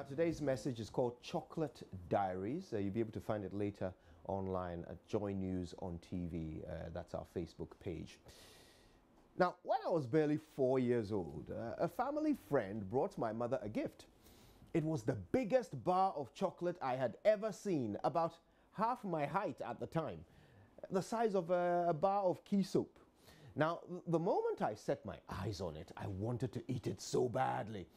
Today's message is called Chocolate Diaries. You'll be able to find it later online at JoyNews on TV. That's our Facebook page. Now, when I was barely 4 years old, a family friend brought my mother a gift. It was the biggest bar of chocolate I had ever seen, about half my height at the time, the size of a bar of key soap. Now, the moment I set my eyes on it, I wanted to eat it so badly,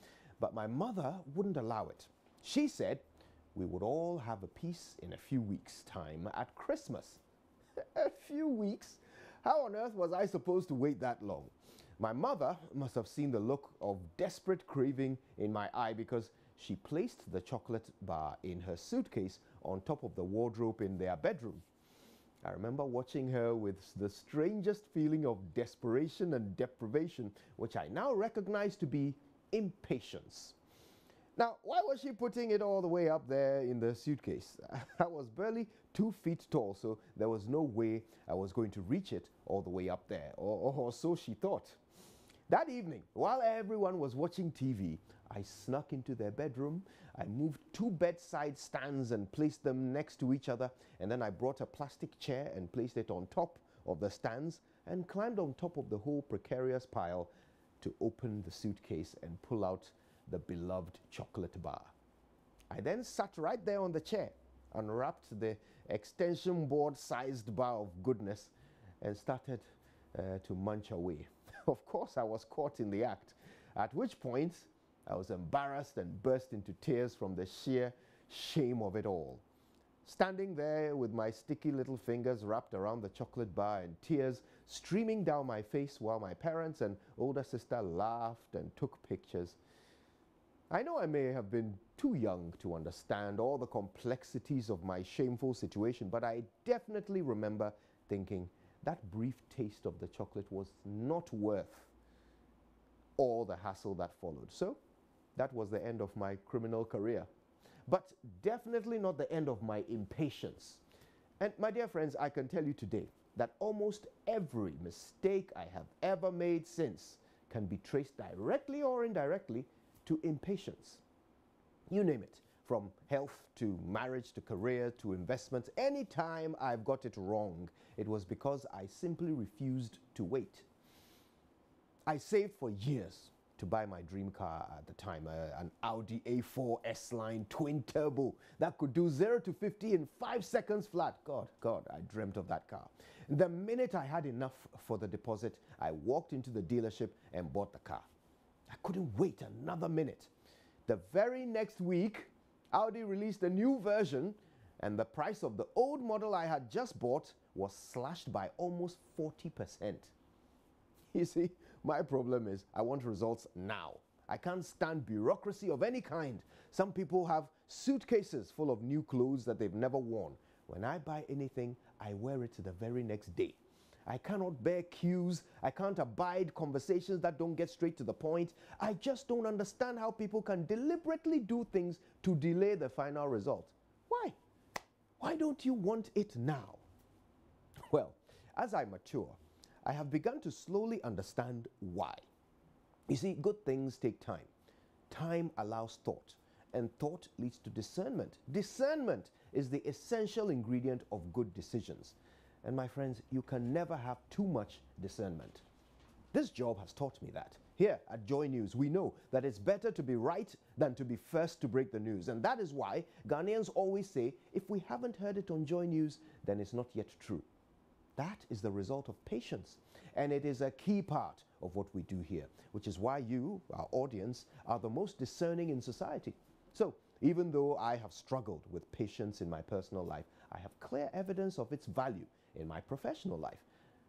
but my mother wouldn't allow it. She said we would all have a piece in a few weeks' time at Christmas. A few weeks? How on earth was I supposed to wait that long? My mother must have seen the look of desperate craving in my eye, because she placed the chocolate bar in her suitcase on top of the wardrobe in their bedroom. I remember watching her with the strangest feeling of desperation and deprivation, which I now recognize to be impatience. Now, why was she putting it all the way up there in the suitcase? I was barely 2 feet tall, so there was no way I was going to reach it all the way up there, or so she thought. That evening, while everyone was watching TV, I snuck into their bedroom. I moved 2 bedside stands and placed them next to each other, and then I brought a plastic chair and placed it on top of the stands and climbed on top of the whole precarious pile to open the suitcase and pull out the beloved chocolate bar. I then sat right there on the chair, unwrapped the extension board sized bar of goodness, and started to munch away. Of course, I was caught in the act, at which point I was embarrassed and burst into tears from the sheer shame of it all. Standing there with my sticky little fingers wrapped around the chocolate bar and tears streaming down my face while my parents and older sister laughed and took pictures. I know I may have been too young to understand all the complexities of my shameful situation, but I definitely remember thinking that brief taste of the chocolate was not worth all the hassle that followed. So that was the end of my criminal career, but definitely not the end of my impatience. And my dear friends, I can tell you today that almost every mistake I have ever made since can be traced directly or indirectly to impatience. You name it, from health to marriage to career to investments. Anytime I've got it wrong, it was because I simply refused to wait. I saved for years to buy my dream car at the time, an Audi A4 S-Line twin turbo that could do 0 to 50 in 5 seconds flat. God, I dreamt of that car. The minute I had enough for the deposit, I walked into the dealership and bought the car. I couldn't wait another minute. The very next week, Audi released a new version, and the price of the old model I had just bought was slashed by almost 40%. You see, my problem is I want results now. I can't stand bureaucracy of any kind. Some people have suitcases full of new clothes that they've never worn. When I buy anything, I wear it the very next day. I cannot bear queues. I can't abide conversations that don't get straight to the point. I just don't understand how people can deliberately do things to delay the final result. Why? Why don't you want it now? Well, as I mature, I have begun to slowly understand why. You see, good things take time. Time allows thought, and thought leads to discernment. Discernment is the essential ingredient of good decisions. And my friends, you can never have too much discernment. This job has taught me that. Here at JoyNews, we know that it's better to be right than to be first to break the news. And that is why Ghanaians always say, if we haven't heard it on JoyNews, then it's not yet true. That is the result of patience. And it is a key part of what we do here, which is why you, our audience, are the most discerning in society. So, even though I have struggled with patience in my personal life, I have clear evidence of its value in my professional life.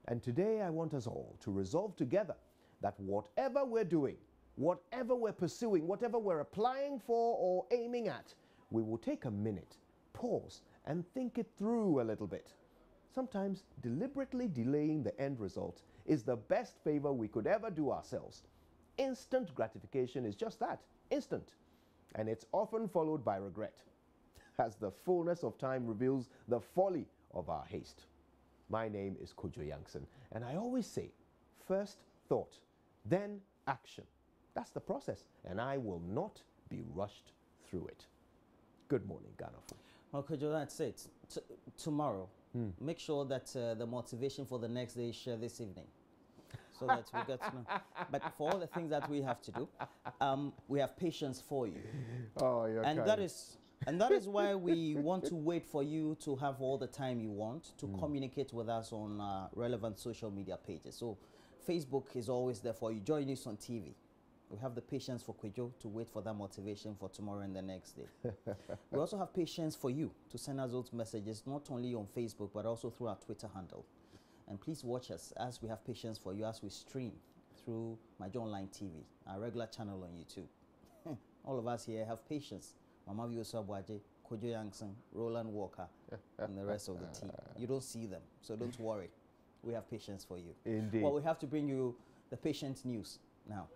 And today I want us all to resolve together that whatever we're doing, whatever we're pursuing, whatever we're applying for or aiming at, we will take a minute, pause, and think it through a little bit. Sometimes deliberately delaying the end result is the best favor we could ever do ourselves. Instant gratification is just that, instant. And it's often followed by regret, as the fullness of time reveals the folly of our haste. My name is Kojo Yankson, and I always say, first thought, then action. That's the process, and I will not be rushed through it. Good morning, Ghana. Well, Kojo, that's it. Tomorrow, make sure that the motivation for the next day is shared this evening, so that we get to know. But for all the things that we have to do, we have patience for you. Oh, you're and kind. that is why we want to wait for you to have all the time you want to communicate with us on relevant social media pages. So Facebook is always there for you. JoyNews on TV. We have the patience for Kojo to wait for that motivation for tomorrow and the next day. We also have patience for you to send us those messages, not only on Facebook, but also through our Twitter handle. And please watch us as we have patience for you as we stream through My Joy Online TV, our regular channel on YouTube. All of us here have patience. Mama Viosa Bwaje, Kojo Yankson, Roland Walker, and the rest of the team. You don't see them, so don't worry. We have patience for you. Indeed. Well, we have to bring you the patient news now.